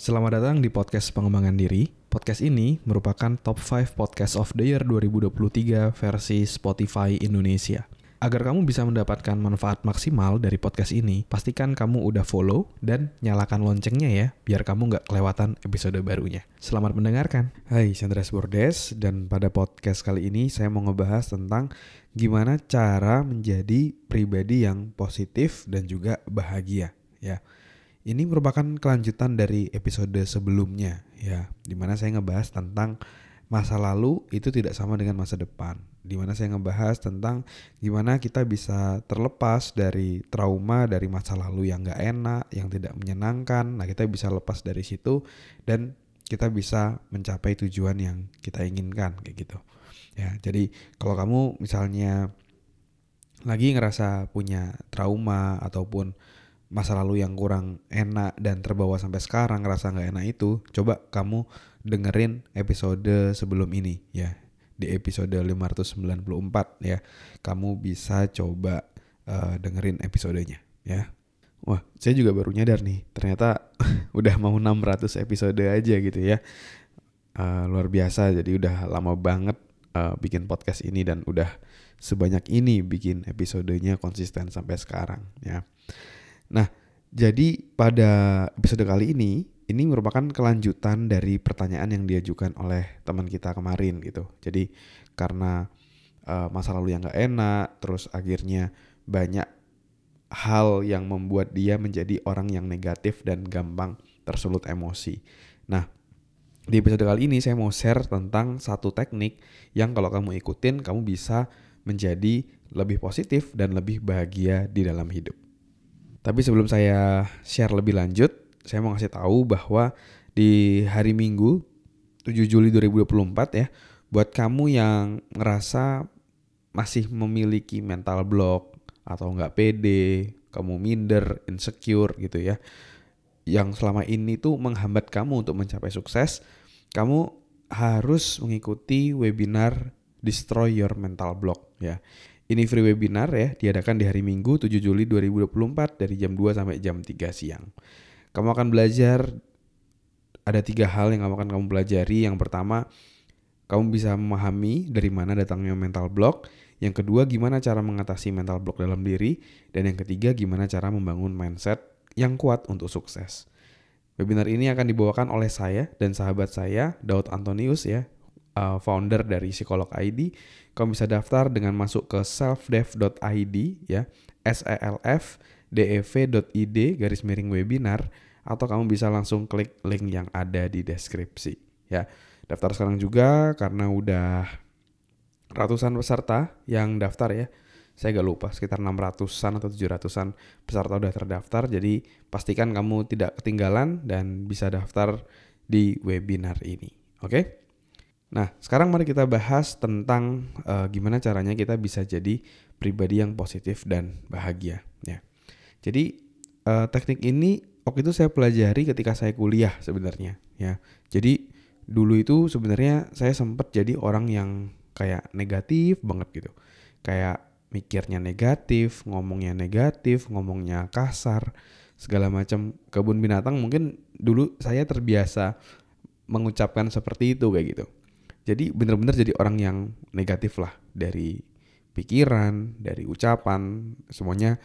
Selamat datang di podcast pengembangan diri. Podcast ini merupakan top 5 podcast of the year 2023 versi Spotify Indonesia. Agar kamu bisa mendapatkan manfaat maksimal dari podcast ini, pastikan kamu udah follow dan nyalakan loncengnya ya, biar kamu nggak kelewatan episode barunya. Selamat mendengarkan. Hai, saya Andreas Bordes, dan pada podcast kali ini saya mau ngebahas tentang gimana cara menjadi pribadi yang positif dan juga bahagia, ya. Ini merupakan kelanjutan dari episode sebelumnya ya, dimana saya ngebahas tentang masa lalu itu tidak sama dengan masa depan. Dimana saya ngebahas tentang gimana kita bisa terlepas dari trauma dari masa lalu yang gak enak, yang tidak menyenangkan. Nah, kita bisa lepas dari situ dan kita bisa mencapai tujuan yang kita inginkan kayak gitu. Ya, jadi kalau kamu misalnya lagi ngerasa punya trauma ataupun masa lalu yang kurang enak dan terbawa sampai sekarang ngerasa gak enak itu, coba kamu dengerin episode sebelum ini ya. Di episode 594 ya, kamu bisa coba dengerin episodenya ya. Wah, saya juga baru nyadar nih, ternyata udah mau 600 episode aja gitu ya. Luar biasa, jadi udah lama banget bikin podcast ini dan udah sebanyak ini bikin episodenya konsisten sampai sekarang ya. Nah, jadi pada episode kali ini merupakan kelanjutan dari pertanyaan yang diajukan oleh teman kita kemarin gitu. Jadi karena masa lalu yang gak enak, terus akhirnya banyak hal yang membuat dia menjadi orang yang negatif dan gampang tersulut emosi. Nah, di episode kali ini saya mau share tentang satu teknik yang kalau kamu ikutin, kamu bisa menjadi lebih positif dan lebih bahagia di dalam hidup. Tapi sebelum saya share lebih lanjut, saya mau ngasih tahu bahwa di hari Minggu 7 Juli 2024 ya, buat kamu yang ngerasa masih memiliki mental block atau nggak pede, kamu minder, insecure gitu ya, yang selama ini tuh menghambat kamu untuk mencapai sukses, kamu harus mengikuti webinar Destroy Your Mental Block ya. Ini free webinar ya, diadakan di hari Minggu 7 Juli 2024 dari jam 2 sampai jam 3 siang. Kamu akan belajar, ada 3 hal yang akan kamu pelajari. Yang pertama, kamu bisa memahami dari mana datangnya mental block. Yang kedua, gimana cara mengatasi mental block dalam diri. Dan yang ketiga, gimana cara membangun mindset yang kuat untuk sukses. Webinar ini akan dibawakan oleh saya dan sahabat saya, Daud Antonius ya, founder dari Psikolog ID. Kamu bisa daftar dengan masuk ke selfdev.id ya, selfdev.id/webinar, atau kamu bisa langsung klik link yang ada di deskripsi ya. Daftar sekarang juga karena udah ratusan peserta yang daftar ya. Saya gak lupa, sekitar 600-an atau 700-an peserta udah terdaftar. Jadi pastikan kamu tidak ketinggalan dan bisa daftar di webinar ini. Oke? Nah, sekarang mari kita bahas tentang gimana caranya kita bisa jadi pribadi yang positif dan bahagia. Ya. Jadi teknik ini waktu itu saya pelajari ketika saya kuliah sebenarnya. Ya. Jadi dulu itu sebenarnya saya sempat jadi orang yang kayak negatif banget gitu. Kayak mikirnya negatif, ngomongnya kasar, segala macam. Kebun binatang mungkin dulu saya terbiasa mengucapkan seperti itu kayak gitu. Jadi benar-benar jadi orang yang negatif lah, dari pikiran, dari ucapan, semuanya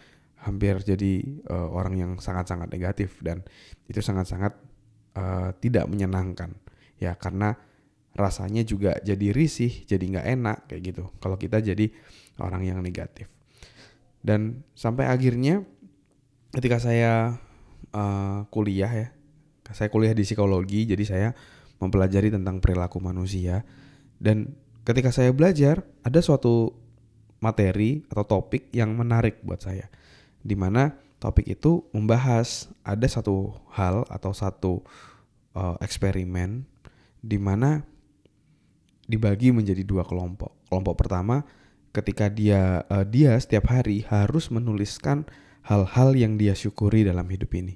hampir jadi orang yang sangat-sangat negatif, dan itu sangat-sangat tidak menyenangkan ya, karena rasanya juga jadi risih, jadi nggak enak kayak gitu kalau kita jadi orang yang negatif. Dan sampai akhirnya ketika saya kuliah ya, saya kuliah di psikologi, jadi saya mempelajari tentang perilaku manusia. Dan ketika saya belajar, ada suatu materi atau topik yang menarik buat saya, di mana topik itu membahas ada satu hal atau satu eksperimen di mana dibagi menjadi 2 kelompok. Kelompok pertama, ketika dia setiap hari harus menuliskan hal-hal yang dia syukuri dalam hidup ini.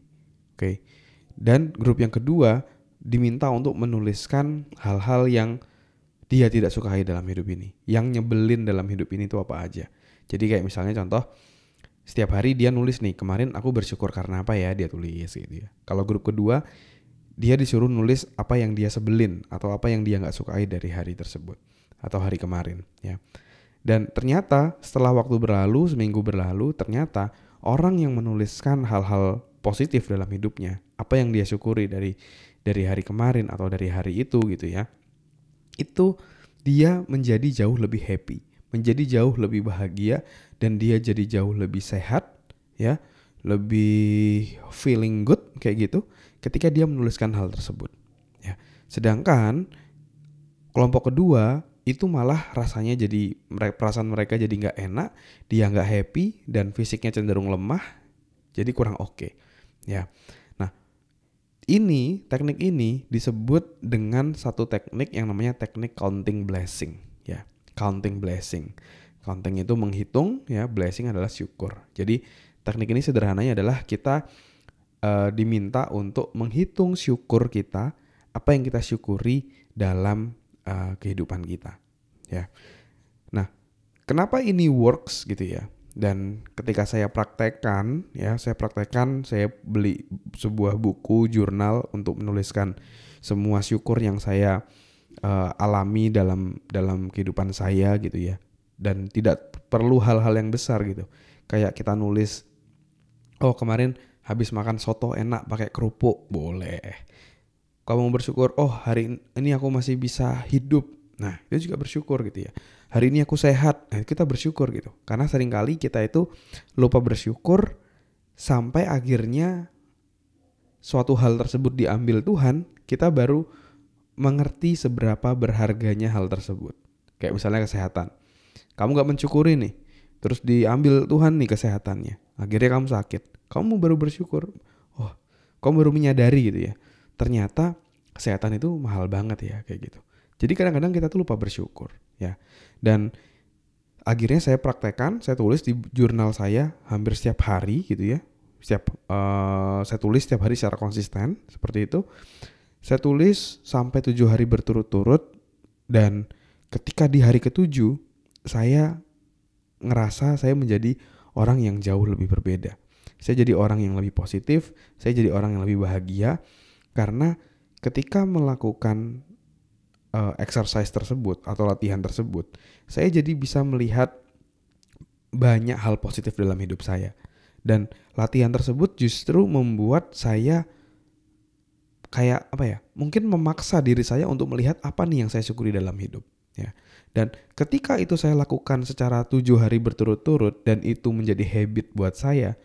Oke. Dan grup yang kedua diminta untuk menuliskan hal-hal yang dia tidak sukai dalam hidup ini, yang nyebelin dalam hidup ini itu apa aja. Jadi kayak misalnya contoh, setiap hari dia nulis nih, kemarin aku bersyukur karena apa ya, dia tulis gitu ya. Kalau grup kedua, dia disuruh nulis apa yang dia sebelin atau apa yang dia nggak sukai dari hari tersebut atau hari kemarin ya. Dan ternyata setelah waktu berlalu, seminggu berlalu, ternyata orang yang menuliskan hal-hal positif dalam hidupnya, apa yang dia syukuri dari hari kemarin atau dari hari itu gitu ya, itu dia menjadi jauh lebih happy, menjadi jauh lebih bahagia, dan dia jadi jauh lebih sehat ya, lebih feeling good kayak gitu ketika dia menuliskan hal tersebut ya. Sedangkan kelompok kedua itu malah rasanya jadi, perasaan mereka jadi nggak enak, dia nggak happy, dan fisiknya cenderung lemah, jadi kurang oke ya. Nah, teknik ini disebut dengan satu teknik yang namanya teknik counting blessing ya. Counting blessing. Counting itu menghitung ya, blessing adalah syukur. Jadi teknik ini sederhananya adalah kita diminta untuk menghitung syukur kita, apa yang kita syukuri dalam kehidupan kita ya. Nah, kenapa ini works gitu ya? Dan ketika saya praktekkan, saya beli sebuah buku jurnal untuk menuliskan semua syukur yang saya alami dalam kehidupan saya gitu ya. Dan tidak perlu hal-hal yang besar gitu. Kayak kita nulis, oh kemarin habis makan soto enak pakai kerupuk, boleh. Kamu bersyukur, oh hari ini aku masih bisa hidup. Nah, itu juga bersyukur gitu ya. Hari ini aku sehat, nah kita bersyukur gitu. Karena seringkali kita itu lupa bersyukur sampai akhirnya suatu hal tersebut diambil Tuhan, kita baru mengerti seberapa berharganya hal tersebut. Kayak misalnya kesehatan. Kamu gak mensyukuri nih, terus diambil Tuhan nih kesehatannya. Akhirnya kamu sakit. Kamu baru bersyukur. Oh, kamu baru menyadari gitu ya. Ternyata kesehatan itu mahal banget ya kayak gitu. Jadi kadang-kadang kita tuh lupa bersyukur ya. Dan akhirnya saya praktekkan, saya tulis di jurnal saya hampir setiap hari gitu ya. Saya tulis setiap hari secara konsisten seperti itu. Saya tulis sampai 7 hari berturut-turut, dan ketika di hari ke-7 saya ngerasa saya menjadi orang yang jauh lebih berbeda. Saya jadi orang yang lebih positif, saya jadi orang yang lebih bahagia. Karena ketika melakukan exercise tersebut atau latihan tersebut, saya jadi bisa melihat banyak hal positif dalam hidup saya. Dan latihan tersebut justru membuat saya kayak apa ya? Mungkin memaksa diri saya untuk melihat apa nih yang saya syukuri dalam hidup ya. Dan ketika itu saya lakukan secara 7 hari berturut-turut dan itu menjadi habit buat saya,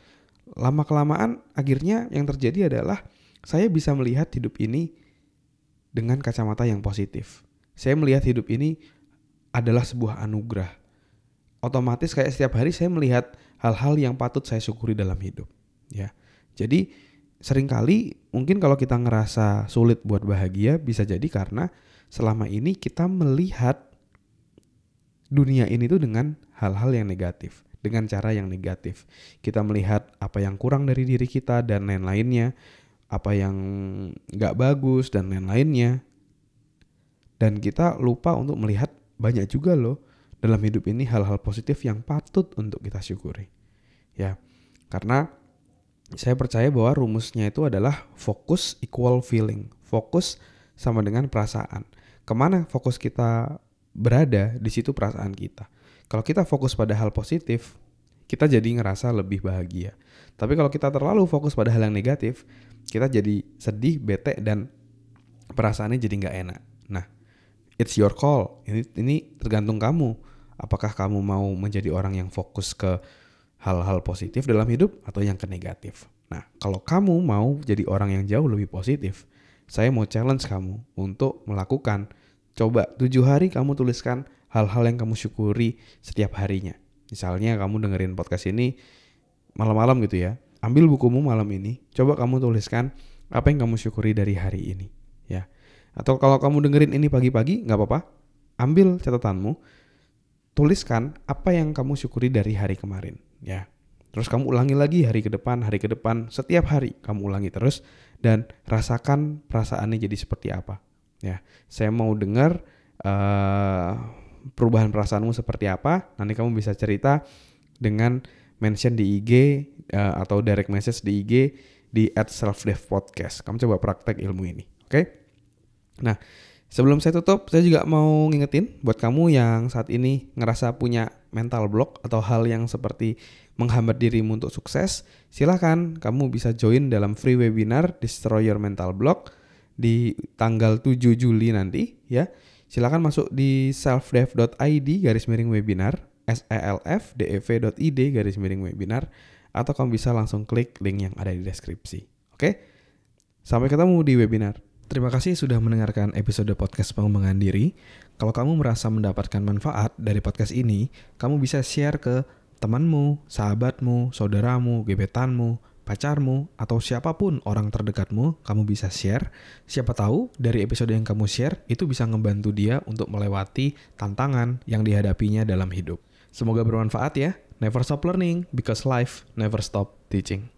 lama-kelamaan akhirnya yang terjadi adalah saya bisa melihat hidup ini dengan kacamata yang positif. Saya melihat hidup ini adalah sebuah anugerah. Otomatis kayak setiap hari saya melihat hal-hal yang patut saya syukuri dalam hidup. Ya, jadi seringkali mungkin kalau kita ngerasa sulit buat bahagia, bisa jadi karena selama ini kita melihat dunia ini tuh dengan hal-hal yang negatif, dengan cara yang negatif. Kita melihat apa yang kurang dari diri kita dan lain-lainnya, apa yang gak bagus dan lain-lainnya. Dan kita lupa untuk melihat banyak juga loh dalam hidup ini hal-hal positif yang patut untuk kita syukuri. Ya, karena saya percaya bahwa rumusnya itu adalah fokus equal feeling. Fokus sama dengan perasaan. Kemana fokus kita berada, di situ perasaan kita. Kalau kita fokus pada hal positif, kita jadi ngerasa lebih bahagia. Tapi kalau kita terlalu fokus pada hal yang negatif, kita jadi sedih, bete, dan perasaannya jadi gak enak. Nah, it's your call. Ini tergantung kamu. Apakah kamu mau menjadi orang yang fokus ke hal-hal positif dalam hidup atau yang ke negatif? Nah, kalau kamu mau jadi orang yang jauh lebih positif, saya mau challenge kamu untuk melakukan. Coba 7 hari kamu tuliskan hal-hal yang kamu syukuri setiap harinya. Misalnya kamu dengerin podcast ini malam-malam gitu ya. Ambil bukumu malam ini, coba kamu tuliskan apa yang kamu syukuri dari hari ini ya. Atau kalau kamu dengerin ini pagi-pagi, gak apa-apa. Ambil catatanmu, tuliskan apa yang kamu syukuri dari hari kemarin ya. Terus kamu ulangi lagi hari ke depan, setiap hari kamu ulangi terus dan rasakan perasaannya jadi seperti apa ya. Saya mau dengar perubahan perasaanmu seperti apa. Nanti kamu bisa cerita dengan mention di IG atau direct message di IG di @selfdevpodcast. Kamu coba praktek ilmu ini, oke? Nah, sebelum saya tutup, saya juga mau ngingetin buat kamu yang saat ini ngerasa punya mental block atau hal yang seperti menghambat dirimu untuk sukses, silahkan kamu bisa join dalam free webinar Destroy Your Mental Block di tanggal 7 Juli nanti ya. Silahkan masuk di selfdev.id/webinar, selfdev.id/webinar, atau kamu bisa langsung klik link yang ada di deskripsi. Oke? Sampai ketemu di webinar. Terima kasih sudah mendengarkan episode podcast pengembangan diri. Kalau kamu merasa mendapatkan manfaat dari podcast ini, kamu bisa share ke temanmu, sahabatmu, saudaramu, gebetanmu, pacarmu, atau siapapun orang terdekatmu, kamu bisa share. Siapa tahu dari episode yang kamu share, itu bisa ngebantu dia untuk melewati tantangan yang dihadapinya dalam hidup. Semoga bermanfaat ya. Never stop learning, because life never stop teaching.